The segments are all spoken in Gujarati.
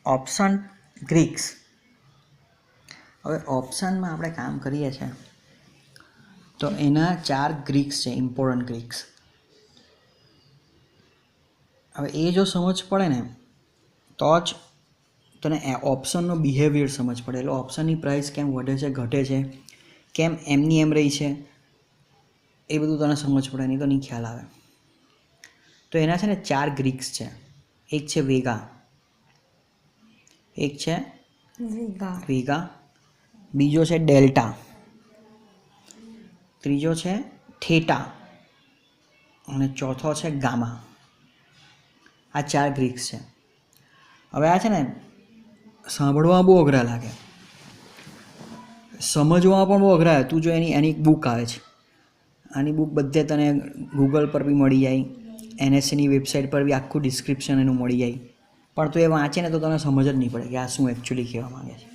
Option Greeks. હવે ઓપ્શનમાં આપણે કામ કરીએ છીએ તો એના 4 ગ્રીક્સ છે, ઇમ્પોર્ટન્ટ ગ્રીક્સ. હવે એ જો સમજ પડે ને તો જ તને ઓપ્શનનો બિહેવિયર સમજ પડે. એટલે ઓપ્શનની પ્રાઇસ કેમ વધે છે, ઘટે છે, કેમ એમની એમ રહી છે, એ બધું તને સમજ પડે, નહીં તો નહીં ખ્યાલ આવે. તો એના છે ને 4 ગ્રીક્સ છે. એક છે વેગા, એક છે વેગા, બીજો છે ડેલ્ટા, ત્રીજો છે થેટા અને ચોથો છે ગામા. આ 4 ગ્રીક્સ છે. હવે આ છે ને સાંભળવા બહુ અઘરા લાગે, સમજવામાં પણ બહુ અઘરા. તું જો એની બુક આવે છે, આની બુક બધે તને ગૂગલ પર બી મળી જાય, NSCની વેબસાઇટ પર બી આખું ડિસ્ક્રિપ્શન એનું મળી જાય, પણ તું એ વાંચે ને તો તને સમજ જ નહીં પડે કે આ શું એકચ્યુઅલી કહેવા માગે છે.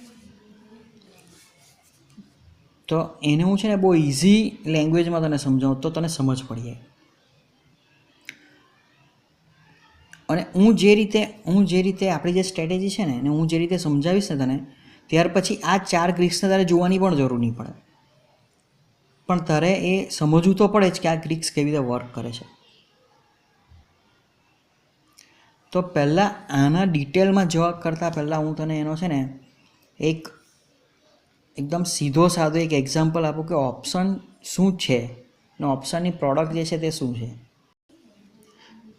તો એને હું છે ને બહુ ઇઝી લેંગ્વેજમાં તને સમજાવું તો તને સમજ પડી જાય. અને હું જે રીતે આપણી જે સ્ટ્રેટેજી છે ને હું જે રીતે સમજાવીશ ને તને, ત્યાર પછી આ 4 ગ્રીક્સને તારે જોવાની પણ જરૂર નહીં પડે, પણ તારે એ સમજવું તો પડે જ કે આ ગ્રીક્સ કેવી રીતે વર્ક કરે છે. તો પહેલાં આના ડિટેલમાં જવાબ કરતાં પહેલાં હું તને એનો છે ને એકદમ સીધો સાદો એક એક્ઝામ્પલ આપું કે ઓપ્શન શું છે અને ઓપ્શનની પ્રોડક્ટ જે છે તે શું છે.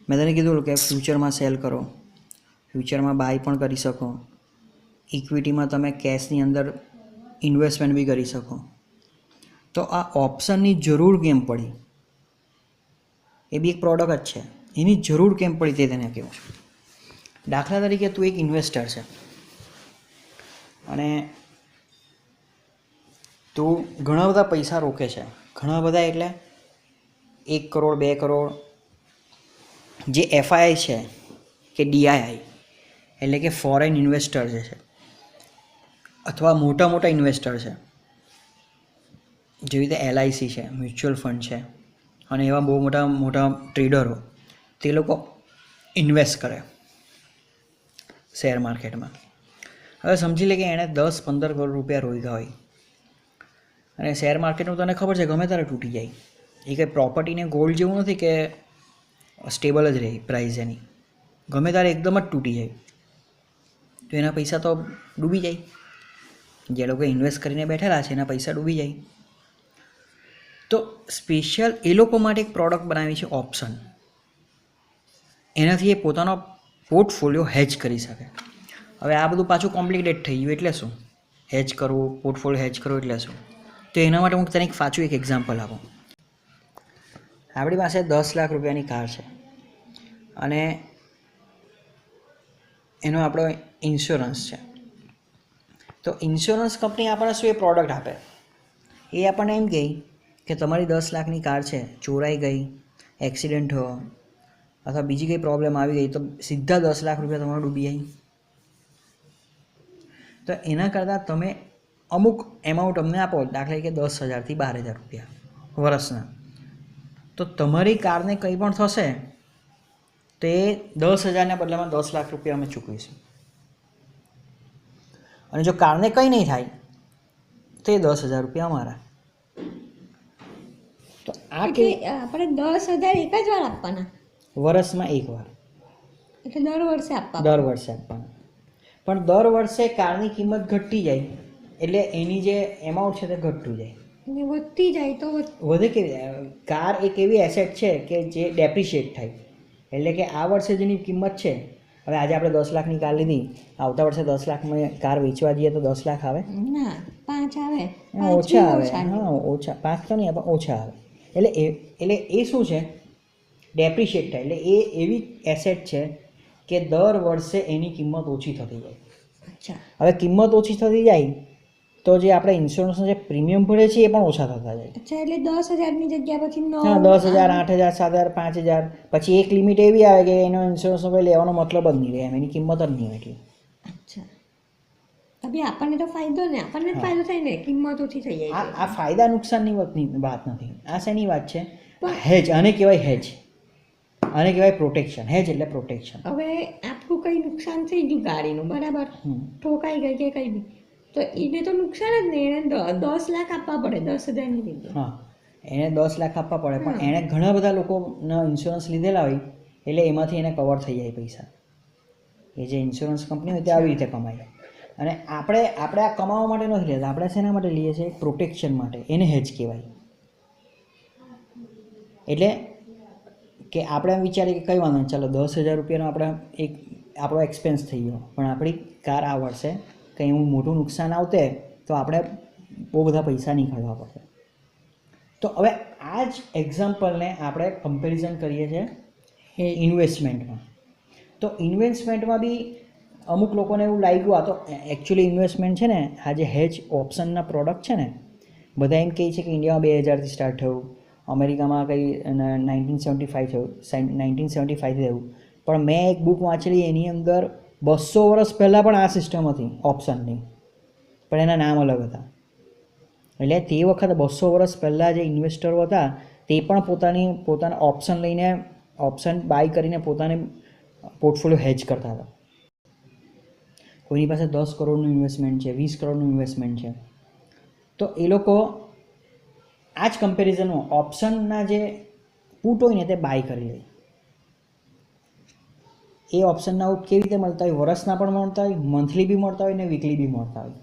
મેં તને કીધું કે ફ્યુચરમાં સેલ કરો, ફ્યુચરમાં બાય પણ કરી શકો, ઇક્વિટીમાં તમે કેશની અંદર ઇન્વેસ્ટમેન્ટ બી કરી શકો. તો આ ઓપ્શનની જરૂર કેમ પડી, એ બી એક પ્રોડક્ટ જ છે, એની જરૂર કેમ પડી તે તને કહેવું છું. દાખલા તરીકે તું એક ઇન્વેસ્ટર છે અને તું ઘણા બધા પૈસા રોકે છે. ઘણા બધા એટલે 1 કરોડ 2 કરોડ. જે FII છે કે DII એટલે કે ફોરેન ઇન્વેસ્ટર જે છે અથવા મોટા ઇન્વેસ્ટર છે, જેવી રીતે LIC છે, મ્યુચ્યુઅલ ફંડ છે અને એવા બહુ મોટા ટ્રેડરો, તે લોકો ઇન્વેસ્ટ કરે શેર માર્કેટમાં. હવે સમજી લે કે એણે 10-15 કરોડ રૂપિયા રોક્યા હોય અને શેર માર્કેટનું તને ખબર છે ગમે ત્યારે તૂટી જાય. એ કંઈ પ્રોપર્ટીને ગોલ્ડ જેવું નથી કે સ્ટેબલ જ રહે પ્રાઇસ એની, ગમે ત્યારે એકદમ જ તૂટી જાય તો એના પૈસા તો ડૂબી જાય. જે લોકો ઇન્વેસ્ટ કરીને બેઠેલા છે એના પૈસા ડૂબી જાય. તો સ્પેશિયલ એ લોકો માટે એક પ્રોડક્ટ બનાવી છે ઓપ્શન. એનાથી એ પોતાનો પોર્ટફોલિયો હેજ કરી શકે. હવે આ બધું પાછું કોમ્પ્લિકેટેડ થઈ ગયું. એટલે શું હેજ કરવું, પોર્ટફોલિયો હેજ કરવું એટલે શું? તો એના માટે હું તને પાછું એક એક્ઝામ્પલ આપું. આપણી પાસે 10 લાખ રૂપિયાની કાર છે અને એનો આપણો ઇન્સ્યોરન્સ છે. તો ઇન્સ્યોરન્સ કંપની આપણને શું એ પ્રોડક્ટ આપે? એ આપણને એમ કહે કે તમારી 10 લાખની કાર છે, ચોરાઈ ગઈ, એક્સિડન્ટ થયો અથવા બીજી કંઈ પ્રોબ્લેમ આવી ગઈ તો સીધા 10 લાખ રૂપિયા તમારે ડૂબી જાય. તો એના કરતાં તમે અમુક એમાઉન્ટ અમને આપો, દાખલા તરીકે 10,000 થી 12,000 રૂપિયા વર્ષના, તો તમારી કારને કંઈ પણ થશે તો એ 10,000ના બદલામાં 10 લાખ રૂપિયા અમે ચૂકવીશું. અને જો કારને કંઈ નહીં થાય તો એ 10,000 રૂપિયા અમારા. તો આ કે આપણે 10,000 એક જ વાર આપવાના, વર્ષમાં એકવાર, એટલે દર વર્ષે આપવાના. પણ દર વર્ષે કારની કિંમત ઘટતી જાય એટલે એની જે એમાઉન્ટ છે તે ઘટતું જાય. અને વધતી જાય તો વધે કેવી? કાર એક એવી એસેટ છે કે જે ડેપ્રિશિએટ થાય. એટલે કે આ વર્ષે જેની કિંમત છે, હવે આજે આપણે 10 લાખની કાર લીધી, આવતા વર્ષે 10 લાખમાં કાર વેચવા જઈએ તો 10 લાખ આવે? ના, 5 આવે, ઓછા આવે. હા, ઓછા, 5 તો નહીં પણ ઓછા આવે. એટલે એ શું છે? ડેપ્રિશિએટ થાય. એટલે એ એવી એસેટ છે કે દર વર્ષે એની કિંમત ઓછી થતી જાય. અચ્છા. હવે કિંમત ઓછી થતી જાય તો જે આપણે ઇન્સ્યોરન્સનો જે પ્રીમિયમ ભરે છે એ પણ ઓછા થતા જાય. અચ્છા, એટલે 10,000ની જગ્યા પછી 9, હા, 10,000, 8,000, 7,000, 5,000, પછી એક લિમિટ એવી આવે કે એનો ઇન્સ્યોરન્સનો કોઈ લેવાનો મતલબ જ નહીં રહે, એમ એની કિંમત જ નહીં હોય એટલી. અચ્છા, અભી આપણને તો ફાયદો ને, આપણને જ ફાયદો થાય ને, કિંમત ઓછી થઈ જાય. આ ફાયદા નુકસાનની વાત નથી, આ શેની વાત છે? હેજ. આને કહેવાય હેજ, આને કહેવાય પ્રોટેક્શન. હેજ એટલે પ્રોટેક્શન. હવે આપણું કંઈ નુકસાન થઈ ગયું ગાડીનું બરાબર, ઠોકાઈ ગઈ કે કંઈ બી, તો એને તો નુકસાન જ નહીં, એને 10 લાખ આપવા પડે, 10,000ની લીધે. હા, એને 10 લાખ આપવા પડે, પણ એણે ઘણા બધા લોકોના ઇન્સ્યોરન્સ લીધેલા હોય એટલે એમાંથી એને કવર થઈ જાય પૈસા. એ જે ઇન્સ્યોરન્સ કંપની હોય તે આવી રીતે કમાય. અને આપણે આ કમાવા માટે નથી લેતા, આપણે શેના માટે લઈએ છીએ? પ્રોટેક્શન માટે. એને હેજ કહેવાય. એટલે કે આપણે એમ વિચારીએ કે કંઈ વાંધો નહીં, ચાલો 10,000 રૂપિયાનો આપણો એક્સપેન્સ થઈ ગયો, પણ આપણી કાર આ વર્ષે કંઈ એવું મોટું નુકસાન આવતે તો આપણે બહુ બધા પૈસા નહીં કાઢવા પડે. તો હવે આ જ એક્ઝામ્પલને આપણે કમ્પેરિઝન કરીએ છીએ ઇન્વેસ્ટમેન્ટમાં. તો ઇન્વેસ્ટમેન્ટમાં બી અમુક લોકોને એવું લાગ્યું આ તો એકચ્યુઅલી ઇન્વેસ્ટમેન્ટ છે ને, આ જે હેજ ઓપ્શનના પ્રોડક્ટ છે ને, બધા એમ કહે છે કે ઇન્ડિયામાં 2000થી સ્ટાર્ટ થયું, અમેરિકામાં કંઈ 1975 થયું, 1975થી થયું. પણ મેં એક બુક વાંચેલી, એની અંદર 200 વર્ષ પહેલાં પણ આ સિસ્ટમ હતી ઓપ્શનની, પણ એના નામ અલગ હતા. એટલે તે વખતે 200 વર્ષ પહેલાં જે ઇન્વેસ્ટરો હતા તે પણ પોતાના ઓપ્શન લઈને, ઓપ્શન બાય કરીને પોતાને પોર્ટફોલિયો હેજ કરતા હતા. કોઈની પાસે 10 કરોડનું ઇન્વેસ્ટમેન્ટ છે, 20 કરોડનું ઇન્વેસ્ટમેન્ટ છે, તો એ લોકો આ જ કમ્પેરિઝનમાં ઓપ્શનના જે પુટ હોય ને તે બાય કરી લે. એ ઓપ્શનના આઉટ કેવી રીતે મળતા હોય? વર્ષના પણ મળતા હોય, મંથલી બી મળતા હોય ને વીકલી બી મળતા હોય.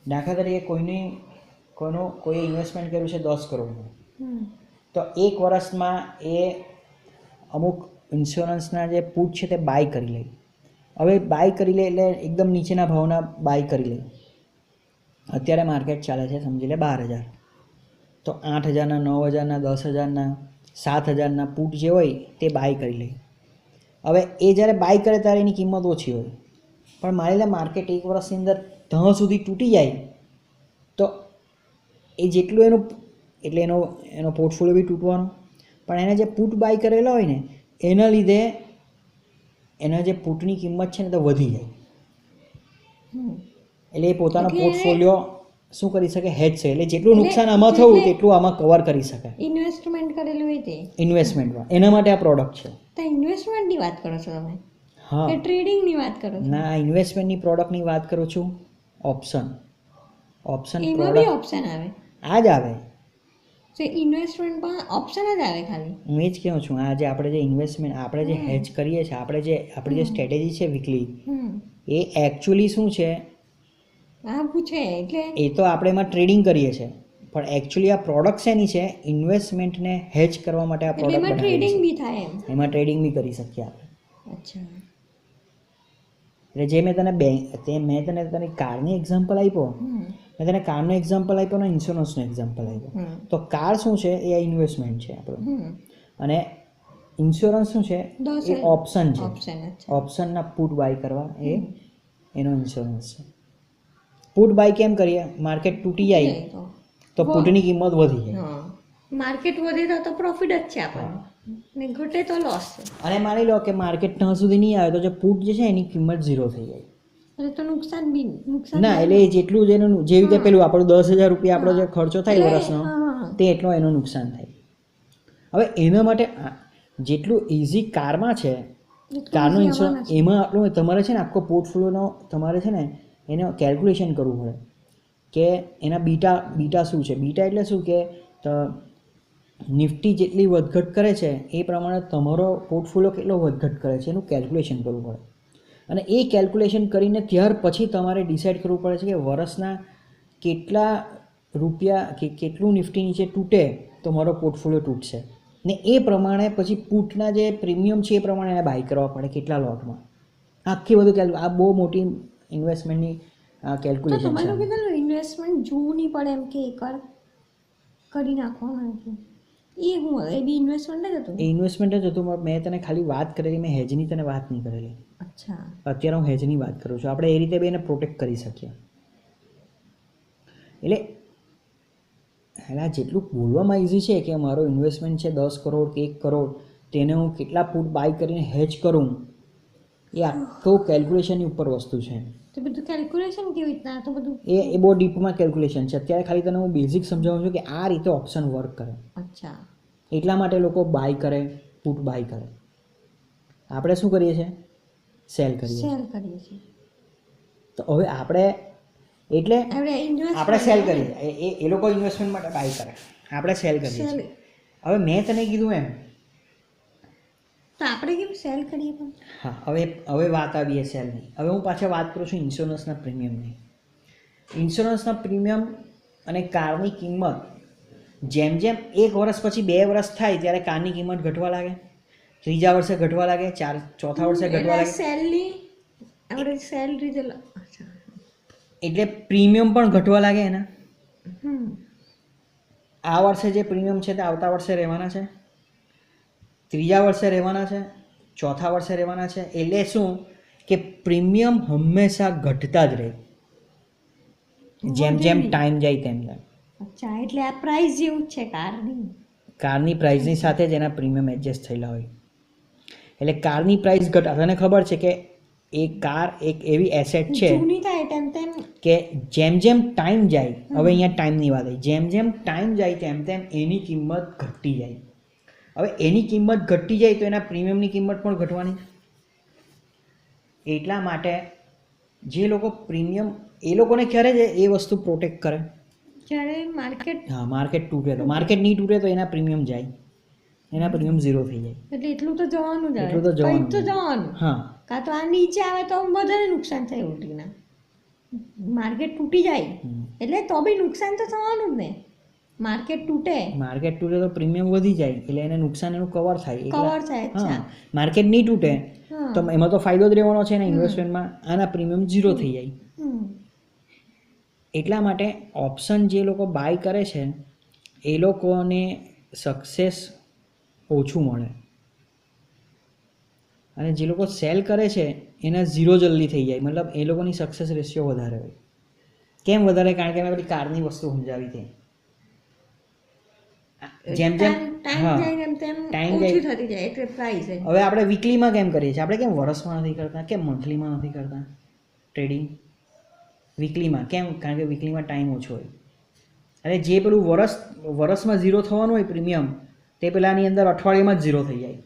દાખલા તરીકે કોઈએ ઇન્વેસ્ટમેન્ટ કર્યું છે 10 કરોડનું, તો એક વર્ષમાં એ અમુક ઇન્સ્યોરન્સના જે પુટ છે તે બાય કરી લે. હવે બાય કરી લે એટલે એકદમ નીચેના ભાવના બાય કરી લે. અત્યારે માર્કેટ ચાલે છે સમજી લે 12,000, તો 8,000ના, 9,000ના, 10,000ના, 7,000ના પુટ જે હોય તે બાય કરી લે. હવે એ જ્યારે બાય કરે ત્યારે એની કિંમત ઓછી હોય, પણ માની લે માર્કેટ એક વર્ષની અંદર ત્યાં સુધી તૂટી જાય તો એ જેટલું એનો પોર્ટફોલિયો બી તૂટવાનો, પણ એને જે પુટ બાય કરેલો હોય ને એના લીધે એના જે પુટની કિંમત છે ને તો વધી જાય. એટલે એ પોતાનો પોર્ટફોલિયો શું કરી શકે? હેજ છે. એટલે જેટલું નુકસાન આમાં થયું તેટલું આમાં કવર કરી શકે. ઇન્વેસ્ટમેન્ટ કરેલું હોય તે ઇન્વેસ્ટમેન્ટમાં એના માટે આ પ્રોડક્ટ છે. તો ઇન્વેસ્ટમેન્ટની વાત કરો છો તમે? હા, કે ટ્રેડિંગની વાત કરો છો? ના, ઇન્વેસ્ટમેન્ટની પ્રોડક્ટની વાત કરું છું. ઓપ્શન એમાં બી ઓપ્શન આવે? આ જ આવે. તો ઇન્વેસ્ટમેન્ટમાં ઓપ્શન જ આવે ખાલી? હું એ જ કહું છું, આ જે આપણે જે ઇન્વેસ્ટમેન્ટ આપણે જે હેજ કરીએ છીએ, આપણી જે સ્ટ્રેટેજી છે વીકલી, એ એકચ્યુઅલી શું છે? હા પૂછે એટલે એ તો આપણે એમાં ટ્રેડિંગ કરીએ છીએ, પણ એકચ્યુઅલી આ પ્રોડક્ટ શેની છે? ઇન્વેસ્ટમેન્ટને હેજ કરવા માટે આ પ્રોડક્ટ એમાં ટ્રેડિંગ બી થાય એમ? એમાં ટ્રેડિંગ બી કરી શકીએ આપણે. અચ્છા. એટલે જે મેં તને તને કારની એક્ઝામ્પલ આપ્યો, મેં તને કારનો એક્ઝામ્પલ આપ્યો ને ઇન્સ્યોરન્સનો એક્ઝામ્પલ આપ્યો. તો કાર શું છે? એ ઇન્વેસ્ટમેન્ટ છે આપણું, અને ઇન્સ્યોરન્સ શું છે? એ ઓપ્શન છે. ઓપ્શનના પુટ બાય કરવા એ એનો ઇન્સ્યોરન્સ છે. પુટ બાય કેમ કરીએ? માર્કેટ તૂટી જાય તો પુટની કિંમત વધી જાય. માર્કેટ વધે તો પ્રોફિટ જ છે આપણને, ને ઘટે તો લોસ છે. અને માની લો કે માર્કેટ ત્યાં સુધી નહીં આવે તો જે પુટ જે છે એની કિંમત 0 થઈ જાય. એટલે તો નુકસાન ના, એટલે જેટલું જેનું જેવી રીતે પેલું આપણું 10,000 રૂપિયા આપણો જે ખર્ચો થાય વર્ષનો તે એટલો એનું નુકસાન થાય. હવે એના માટે જેટલું ઇઝી કારમાં છે, કારનો ઇન્સ્યોરન્સ, એમાં આટલું તમારે છે ને આખો પોર્ટફોલિયોનો તમારે છે ને એને કેલ્ક્યુલેશન કરવું પડે કે એના બીટા શું છે. બીટા એટલે શું કે નિફ્ટી જેટલી વધઘટ કરે છે એ પ્રમાણે તમારો પોર્ટફોલિયો કેટલો વધઘટ કરે છે એનું કેલ્ક્યુલેશન કરવું પડે. અને એ કેલ્ક્યુલેશન કરીને ત્યાર પછી તમારે ડિસાઇડ કરવું પડે છે કે વર્ષના કેટલા રૂપિયા કે કેટલું નિફ્ટી નીચે તૂટે તો મારો પોર્ટફોલિયો તૂટશે, ને એ પ્રમાણે પછી પુટના જે પ્રીમિયમ છે એ પ્રમાણે એને બાય કરવા પડે કેટલા લોટમાં. આખી બધું આ બહુ મોટી ઇન્વેસ્ટમેન્ટની કેલ્ક્યુલેશન છે. તમારું કીધું ઇન્વેસ્ટમેન્ટ જોવું નહીં પડે એમ કે એકવાર કરી નાખવાનું, એ હું એ બી ઇન્વેસ્ટમેન્ટ જ હતું? એ ઇન્વેસ્ટમેન્ટ જ હતું. મેં તને ખાલી વાત કરેલી, મેં હેજની તને વાત નહીં કરેલી. અચ્છા. અત્યારે હું હેજની વાત કરું છું. આપણે એ રીતે બી એને પ્રોટેક્ટ કરી શકીએ. એટલે જેટલું બોલવામાં ઇઝી છે કે મારો ઇન્વેસ્ટમેન્ટ છે 10 કરોડ કે 1 કરોડ, તેને હું કેટલા પુટ બાય કરીને હેજ કરું, એ આખું કેલ્ક્યુલેશનની ઉપર વસ્તુ છે. તો બધું કેલ્ક્યુલેશન કેવી રીતના? તો બધું એ બહુ ડીપમાં કેલ્ક્યુલેશન છે. અત્યારે ખાલી તને હું બેઝિક સમજાવું છું કે આ રીતે ઓપ્શન વર્ક કરે. અચ્છા. એટલા માટે લોકો બાય કરે, પુટ બાય કરે. આપણે શું કરીએ છીએ? સેલ કરીએ છીએ. સેલ કરીએ છીએ. તો હવે આપણે એટલે આપણે ઇન્વેસ્ટ આપણે સેલ કરીએ, એ લોકો ઇન્વેસ્ટમેન્ટ માટે બાય કરે, આપણે સેલ કરીએ સેલ. છીએ. હવે મેં તને કીધું એમ, તો આપણે કેમ સેલ કરીએ પણ? હા, હવે વાત આવીએ સેલની. હવે હું પાછા વાત કરું છું ઇન્સ્યોરન્સના પ્રીમિયમની. ઇન્સ્યોરન્સના પ્રીમિયમ અને કારની કિંમત જેમ જેમ 1 વર્ષ પછી 2 વર્ષ થાય ત્યારે કારની કિંમત ઘટવા લાગે, ત્રીજા વર્ષે ઘટવા લાગે, ચોથા વર્ષે ઘટવા લાગે, સેલની આપણે સેલરી જે એટલે પ્રીમિયમ પણ ઘટવા લાગે એના. હમ આ વર્ષે જે પ્રીમિયમ છે તે આવતા વર્ષે રહેવાના છે, ત્રીજા વર્ષે રહેવાના છે, ચોથા વર્ષે રહેવાના છે. એટલે શું કે પ્રીમિયમ હંમેશા ઘટતા જ રહે જેમ જેમ ટાઈમ જાય તેમ તેમ. અચ્છા, એટલે આ પ્રાઇસ જેવું જ છે કારની. કારની પ્રાઇસની સાથે જ એના પ્રીમિયમ એડજસ્ટ થયેલા હોય. એટલે કારની પ્રાઇસ ઘટા, તને ખબર છે કે એ કાર એક એવી એસેટ છે જૂની થાય તેમ તેમ કે જેમ જેમ ટાઈમ જાય, હવે અહીંયા ટાઈમની વાત આવી, જેમ જેમ ટાઈમ જાય તેમ તેમ એની કિંમત ઘટતી જાય. હવે એની કિંમત ઘટતી જાય તો એના પ્રીમિયમની કિંમત પણ ઘટવાની. એટલા માટે જે લોકો પ્રીમિયમ, એ લોકોને ક્યારે જ એ વસ્તુ પ્રોટેક્ટ કરે? જ્યારે માર્કેટ, હા, માર્કેટ તૂટે તો. માર્કેટ નહીં તૂટે તો એના પ્રીમિયમ જાય, એના પ્રીમિયમ ઝીરો થઈ જાય. એટલે એટલું તો જવાનું જ, એટલું તો જવાનું. કંઈક તો જવાનું. હા, કાં તો આ નીચે આવે તો વધારે નુકસાન થાય ઉલટીના. માર્કેટ તૂટી જાય એટલે તો બી નુકસાન તો થવાનું જ ને. માર્કેટ તૂટે, માર્કેટ તૂટે તો પ્રીમિયમ વધી જાય એટલે એને નુકસાન એનું કવર થાય. કવર થાય. હા, માર્કેટ નહીં તૂટે હા. તો એમાં તો ફાયદો જ રહેવાનો છે એના ઇન્વેસ્ટમેન્ટમાં, આના પ્રીમિયમ ઝીરો થઈ જાય. હમ. એટલા માટે ઓપ્શન જે લોકો બાય કરે છે એ લોકોને સક્સેસ ઓછું મળે, અને જે લોકો સેલ કરે છે એના ઝીરો જલ્દી થઈ જાય. મતલબ એ લોકોની સક્સેસ રેશિયો વધારે હોય. કેમ વધારે? કારણ કે મેં બધી કારની વસ્તુ સમજાવી હતી. જેમ જેમ ટાઈમ જાય તેમ તેમ ટાઈમ ઓછું જાય. થતી જાય એટલે પ્રાઇસ. હવે આપણે વીકલીમાં કેમ કરીએ છીએ? આપણે કેમ વર્ષમાં નથી કરતા, કેમ મંથલીમાં નથી કરતા ટ્રેડિંગ? વીકલીમાં કેમ? કારણ કે વીકલીમાં ટાઈમ ઓછો હોય. અને જે પેલું વર્ષમાં ઝીરો થવાનું હોય પ્રીમિયમ, તે પેલાની અંદર અઠવાડિયામાં જ ઝીરો થઈ જાય,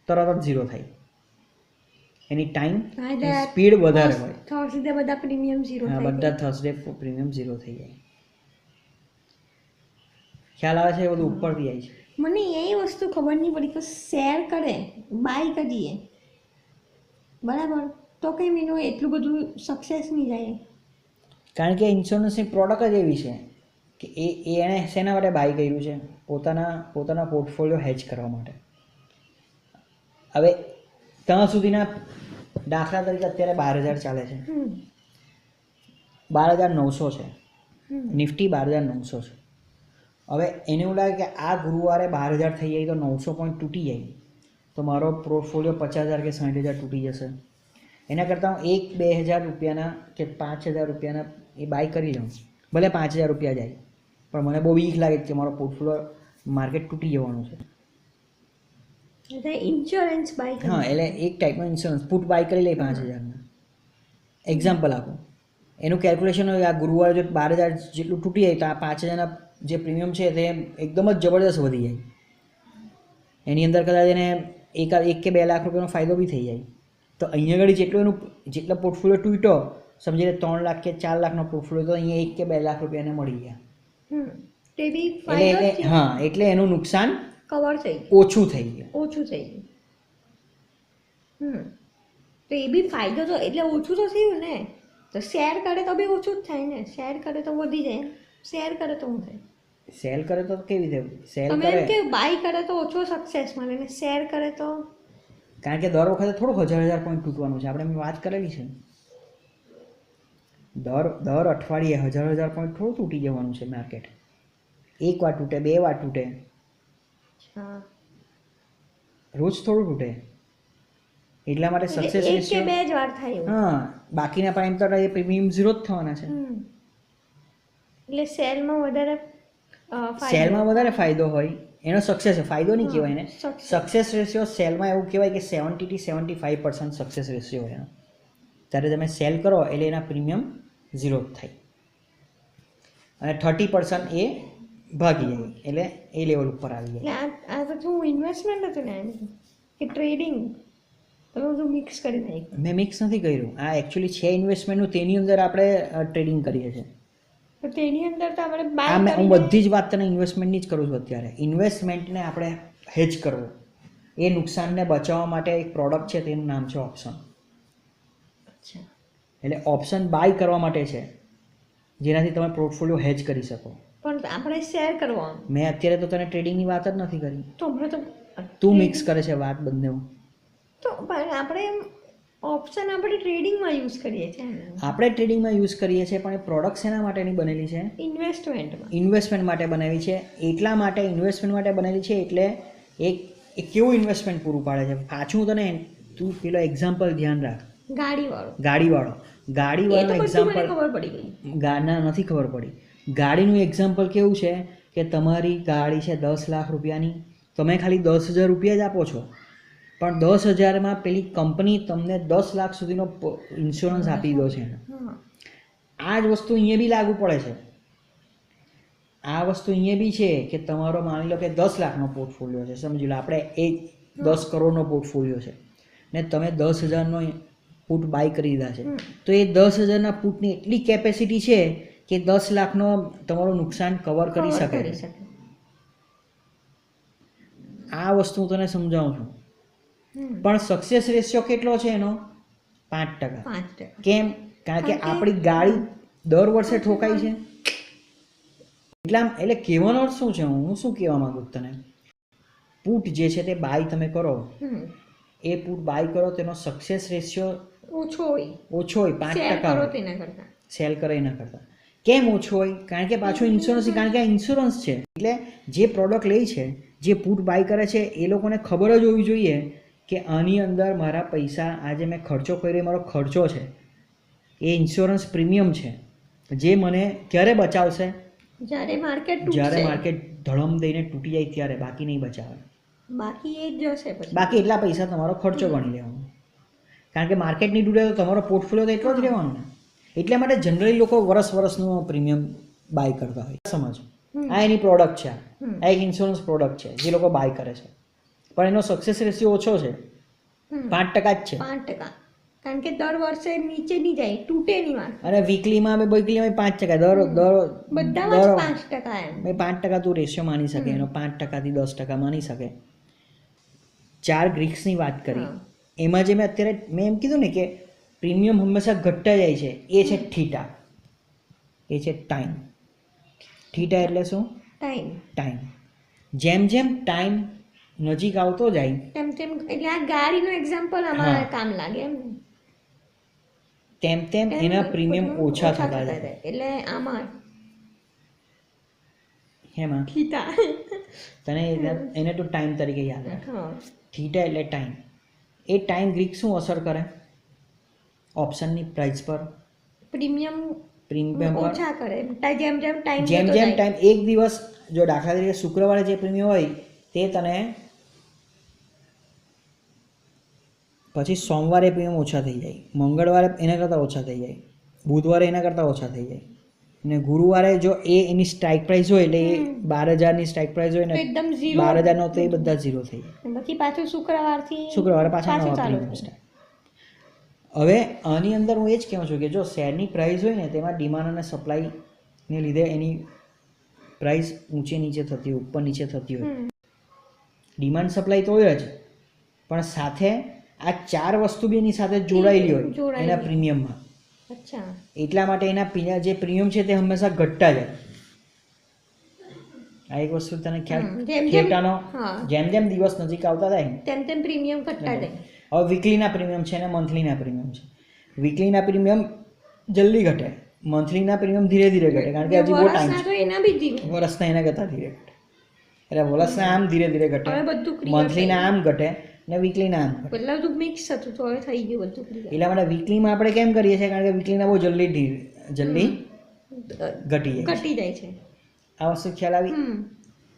તરત જ ઝીરો થાય. એની ટાઈમ સ્પીડ વધારે હોય. થર્સડે બધા પ્રીમિયમ ઝીરો હા, થાય. બધા થર્સડે પ્રીમિયમ ઝીરો થઈ જાય. ખ્યાલ આવે છે? એ બધું ઉપરથી જાય છે. મને એ વસ્તુ ખબર નહીં પડી કે શેર કરે, બાય કરીએ બરાબર, તો કેમ એનું એટલું બધું સક્સેસ નહીં જાય? કારણ કે ઇન્સ્યોરન્સની પ્રોડક્ટ જ એવી છે કે એણે શેના માટે બાય કર્યું છે? પોતાના પોર્ટફોલિયો હેજ કરવા માટે. હવે ત્યાં સુધીના દાખલા તરીકે અત્યારે 12,000 ચાલે છે, 12,900 છે, નિફ્ટી 12,900 છે. હવે એને એવું લાગે કે આ ગુરુવારે 12,000 થઈ જાય તો 900 પોઈન્ટ તૂટી જાય તો મારો પોર્ટફોલિયો 50,000 કે 60,000 તૂટી જશે. એના કરતાં હું 1-2,000 રૂપિયાના કે 5,000 રૂપિયાના એ બાય કરી લઉં, ભલે 5,000 રૂપિયા જાય, પણ મને બહુ બીક લાગે કે મારો પોર્ટફોલિયો માર્કેટ તૂટી જવાનું છે. એટલે ઇન્સ્યોરન્સ બાય. હા, એટલે એક ટાઈપનો ઇન્સ્યોરન્સ પુટ બાય કરી લે 5,000ના. એક્ઝામ્પલ આપું, એનું કેલ્ક્યુલેશન હોય આ ગુરુવારે જો 12,000 જેટલું તૂટી જાય તો આ 5,000ના જે પ્રીમિયમ છે તે એકદમ જ જબરદસ્ત વધી જાય. એની અંદર કદાચ એને 1 કે 2 લાખ રૂપિયાનો ફાયદો બી થઈ જાય. તો અહીંયા આગળ જેટલો પોર્ટફોલિયો તૂટ્યો, સમજીને 3 લાખ કે 4 લાખનો પોર્ટફોલિયો, તો અહીંયા 1 કે 2 લાખ રૂપિયાને મળી ગયા. તે બી ફાયદો જ છે. હા, એટલે એનું નુકસાન કવર થઈ ઓછું થઈ ગયું. ઓછું થઈ ગયું. તો એ બી ફાયદો તો, એટલે ઓછું તો થયું ને. તો શેર કરે તો બી ઓછું જ થાય ને. શેર કરે તો વધી જાય, શેર કરે તો શું થાય? સેલ કરે તો કેવી રીતે? સેલ તમે કરે એમ કે બાય કરે તો ઓછો સક્સેસ મળે ને શેર કરે તો, કારણ કે દર વખતે થોડું 1,000 પોઈન્ટ તૂટવાનું છે. આપણે વાત કરેલી છે, દર અઠવાડિયે 1,000 પોઈન્ટ થોડું તૂટી જવાનું છે માર્કેટ. 1 વાર તૂટે, 2 વાર તૂટે, રોજ થોડું તૂટે. એટલા માટે સક્સેસ એક કે રેશિયો 2 જ વાર થાય એવું. હા, બાકીના ટાઈમ તો એ પ્રીમિયમ ઝીરો જ થવાના છે. એટલે સેલમાં વધારે સેલમાં વધારે ફાયદો હોય, એનો સક્સેસ ફાયદો નહીં કહેવાય ને. સક્સેસ રેશિયો સેલમાં એવું કહેવાય કે 70-75% સક્સેસ રેશિયો હોય એનો. ત્યારે તમે સેલ કરો એટલે એના પ્રીમિયમ ઝીરો જ થાય અને 30% એ ભાગી જાય, એટલે એ લેવલ ઉપર આવી જાય. એટલે આ બધું ઇન્વેસ્ટમેન્ટ હતું ને, કે ટ્રેડિંગ. તો તમે બધું મિક્સ કરી નાખ્યું. મેં મિક્સ નથી કર્યું, આ એકચ્યુઅલી છે ઇન્વેસ્ટમેન્ટનું, તેની અંદર આપણે ટ્રેડિંગ કરીએ છીએ. તો તેની અંદર તો આપણે આ બાય હું બધી જ વાત તને ઇન્વેસ્ટમેન્ટની જ કરું છું અત્યારે. ઇન્વેસ્ટમેન્ટને આપણે હેજ કરવું, એ નુકસાનને બચાવવા માટે એક પ્રોડક્ટ છે, તેનું નામ છે ઓપ્શન. અચ્છા. એટલે ઓપ્શન બાય કરવા માટે છે, જેનાથી તમે પોર્ટફોલિયો હેજ કરી શકો. પણ આપણે શેર કરવાનું. મેં અત્યારે તો તને ટ્રેડિંગની વાત જ નથી કરી, તો હમણાં તો તું મિક્સ કરે છે વાત બંને. તો પણ આપણે ઓપ્શન આપણે ટ્રેડિંગમાં યુઝ કરીએ છીએ ને. આપણે ટ્રેડિંગમાં યુઝ કરીએ છીએ, પણ એ પ્રોડક્ટ શેના માટેની બનેલી છે? ઇન્વેસ્ટમેન્ટમાં. ઇન્વેસ્ટમેન્ટ માટે બનાવી છે. એટલા માટે ઇન્વેસ્ટમેન્ટ માટે બનેલી છે, એટલે એક કેવું ઇન્વેસ્ટમેન્ટ પૂરું પાડે છે. પાછું તને તું પેલો એક્ઝામ્પલ ધ્યાન રાખ, ગાડીવાળો ગાડીવાળો એક્ઝામ્પલ. ખબર પડી ગઈ. ગાડીના નથી ખબર પડી. ગાડીનું એક્ઝામ્પલ કેવું છે કે તમારી ગાડી છે 10 લાખ રૂપિયાની, તમે ખાલી 10,000 રૂપિયા જ આપો છો, પણ 10,000માં પેલી કંપની તમને 10 લાખ સુધીનો ઇન્સ્યોરન્સ આપી દો છે. આ જ વસ્તુ અહીંયા બી લાગુ પડે છે. આ વસ્તુ અહીંયા બી છે કે તમારો માની લો કે 10 લાખનો પોર્ટફોલિયો છે, સમજી લો આપણે એ 10 કરોડનો પોર્ટફોલિયો છે ને તમે 10,000નો પુટ બાય કરી દીધા છે, તો એ 10,000ના પુટની એટલી કેપેસિટી છે કે 10 લાખનો તમારું નુકસાન કવર કરી શકે. આ વસ્તુ હું તને સમજાવું છું. પણ સક્સેસ રેશિયો કેટલો છે એનો? 5%. કેમ? કારણ કે આપણી ગાડી દર વર્ષે ઠોકાય છે. એટલે કહેવાનો અર્થ શું છે? હું શું કહેવા માંગુ તને, પુટ જે છે તે બાય તમે કરો, એ પુટ બાય કરો તેનો સક્સેસ રેશિયો ઓછો હોય 5%. સેલ કરે એના કરતાં. કેમ ઓછો હોય? કારણ કે પાછું ઇન્સ્યોરન્સ, કારણ કે આ ઇન્સ્યોરન્સ છે. એટલે જે પ્રોડક્ટ લે છે, જે પુટ બાય કરે છે, એ લોકોને ખબર જ હોવી જોઈએ કે આની અંદર મારા પૈસા, આજે મેં ખર્ચો કર્યો, મારો ખર્ચો છે, એ ઇન્સ્યોરન્સ પ્રીમિયમ છે, જે મને ક્યારે બચાવશે? જ્યારે માર્કેટ ધડમ દઈને તૂટી જાય ત્યારે. બાકી નહીં બચાવે. બાકી એટલા પૈસા તમારો ખર્ચો ગણી લેવાનો. કારણ કે માર્કેટ નહીં તૂટે તો તમારો પોર્ટફોલિયો તો એટલો જ રહેવાનો ને. એટલા માટે જનરલી લોકો વર્ષનું પ્રીમિયમ બાય કરતા હોય. સમજ, આ એની પ્રોડક્ટ છે, આ એક ઇન્સ્યોરન્સ પ્રોડક્ટ છે જે લોકો બાય કરે છે, પણ એનો સક્સેસ રેશિયો ઓછો છે, 5% જ છે. 5%. કારણ કે દર વર્ષે નીચે નહીં જાય, તૂટે નહીં વાત. અને વીકલીમાં 5%, બધામાં 5%. એમ 5% તું રેશિયો માની શકે, એનો 5% થી 10% માની શકે. 4 ગ્રીક્સની વાત કરી, એમાં જે મેં એમ કીધું ને કે પ્રીમિયમ હંમેશા ઘટતા જાય છે, એ છે થીટા, એ છે ટાઈમ. થીટા એટલે શું? ટાઈમ. જેમ ટાઈમ નજીક આવતો જાય તેમ એટલે આ ગાડીનું એક્ઝામ્પલ આમાં કામ લાગે એમ. તેમ એના પ્રીમિયમ ઓછા થતા જાય. એટલે આમાં હેમાં થીટા તને એને તો ટાઈમ તરીકે યાદ રાખ. થીટા એટલે ટાઈમ. એ ટાઈમ ગ્રીક શું અસર કરે? ઓપ્શનની પ્રાઇસ પર, પ્રીમિયમ ઓછા કરે. જેમ ટાઈમ એક દિવસ, જો દાખલા તરીકે શુક્રવારે જે પ્રીમિયમ હોય તે તને પછી સોમવારે પ્રીમિયમ ઓછા થઈ જાય, મંગળવારે એના કરતાં ઓછા થઈ જાય, બુધવારે એના કરતાં ઓછા થઈ જાય, અને ગુરુવારે જો એની સ્ટ્રાઇક પ્રાઇસ હોય એટલે એ 12,000ની સ્ટ્રાઇક પ્રાઇસ હોય ને, 12,000નો તો એ બધા 0 થઈ જાય. પછી પાછું શુક્રવારે પાછા નવા પ્રીમિયમ સ્ટાર્ટ. હવે આની અંદર હું એ જ કહું છું કે જો શેરની પ્રાઇસ હોય ને, તેમાં ડિમાન્ડ અને સપ્લાયને લીધે એની પ્રાઇસ ઊંચે નીચે થતી હોય, ઉપર નીચે થતી હોય. ડિમાન્ડ સપ્લાય તો હોય જ, પણ સાથે આ 4 વસ્તુ બી એની સાથે જોડાયેલી હોય એના પ્રીમિયમમાં. એટલા માટે એના જે પ્રીમિયમ છે તે હંમેશા ઘટતા જાય. આ એક વસ્તુ તને ખ્યાલ, થેટાનો જેમ દિવસ નજીક આવતા જાય તેમ પ્રીમિયમ ઘટતા જાય. હવે વીકલીના પ્રીમિયમ છે અને મંથલીના પ્રીમિયમ છે. વીકલીના પ્રીમિયમ જલ્દી ઘટે, મંથલીના પ્રીમિયમ ધીરે ધીરે ઘટે, કારણ કે હજી બહુ ટાઈમ છે. વર્ષના એના કરતાં ધીરે ઘટે. એટલે વર્ષના આમ ધીરે ધીરે ઘટે, મંથલીના આમ ઘટે ને વીકલીના આમ ઘટે. બધું મિક્સ થતું તો હવે થઈ ગયું બધું. એટલા માટે વીકલીમાં આપણે કેમ કરીએ છીએ? કારણ કે વીકલીના બહુ જલ્દી ઘટી જાય છે. આ વસ્તુ ખ્યાલ આવી?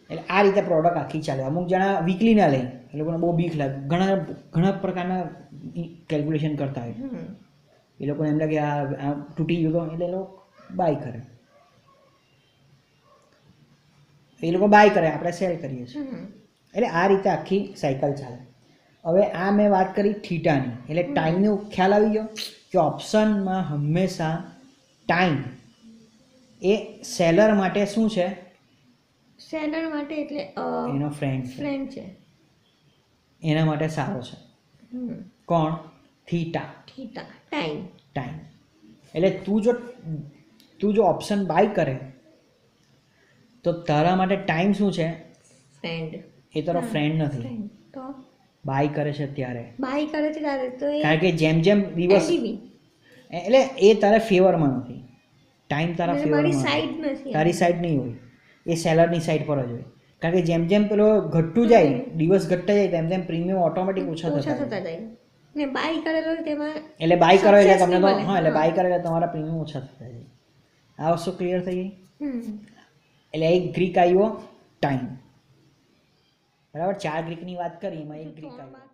એટલે આ રીતે પ્રોડક્ટ આખી ચાલે. અમુક જણા વીકલી ના લે, એ લોકોને બહુ બીક લાગે. ઘણા પ્રકારના કેલ્ક્યુલેશન કરતા હોય, એ લોકોને એમ લાગે આ તૂટી ગયો એટલે એ લોકો બાય કરે. આપણે સેલ કરીએ છીએ. એટલે આ રીતે આખી સાયકલ ચાલે. હવે આ મેં વાત કરી થીટાની, એટલે ટાઈમનો ખ્યાલ આવી ગયો કે ઓપ્શનમાં હંમેશા ટાઈમ એ સેલર માટે શું છે? સેલર માટે એટલે એનો ફ્રેન્ડ છે, ફ્રેન્ડ છે. એના માટે સારો છે. કોણ? Theta, theta time. ટાઈમ. એટલે તું જો ઓપ્શન બાય કરે તો તારા માટે ટાઈમ શું છે? ફ્રેન્ડ. એ તારો ફ્રેન્ડ નથી. ફ્રેન્ડ તો બાય કરે છે ત્યારે, બાય કરે છે ત્યારે તો એ કારણ કે જેમ જેમ દિવસ LTV. એટલે એ તારા ફેવરમાં નથી. ટાઈમ તારા એટલે મારી ફેવરમાં સાઈડ નથી. તારી સાઈડ નહીં હોય, એ સેલરની સાઈડ પર જ હોય. કારણ કે જેમ જેમ પેલો ઘટતું જાય, દિવસ ઘટતા જાય, તેમ તેમ પ્રીમિયમ ઓટોમેટિક ઓછા ઓછા થતા થતા જાય. જાય ને બાય કરેલો હોય તેમાં એટલે બાય કરો એટલે success તમને તો નહીં મળે. હા, એટલે બાય કરે એટલે તમારા પ્રીમિયમ ઓછા થતા જાય. આ વસ્તુ ક્લિયર થઈ ગઈ? એટલે એક ગ્રીક આવ્યો ટાઈમ, બરાબર. 4 ગ્રીકની વાત કરી, એમાં એક ગ્રીક આવ્યો.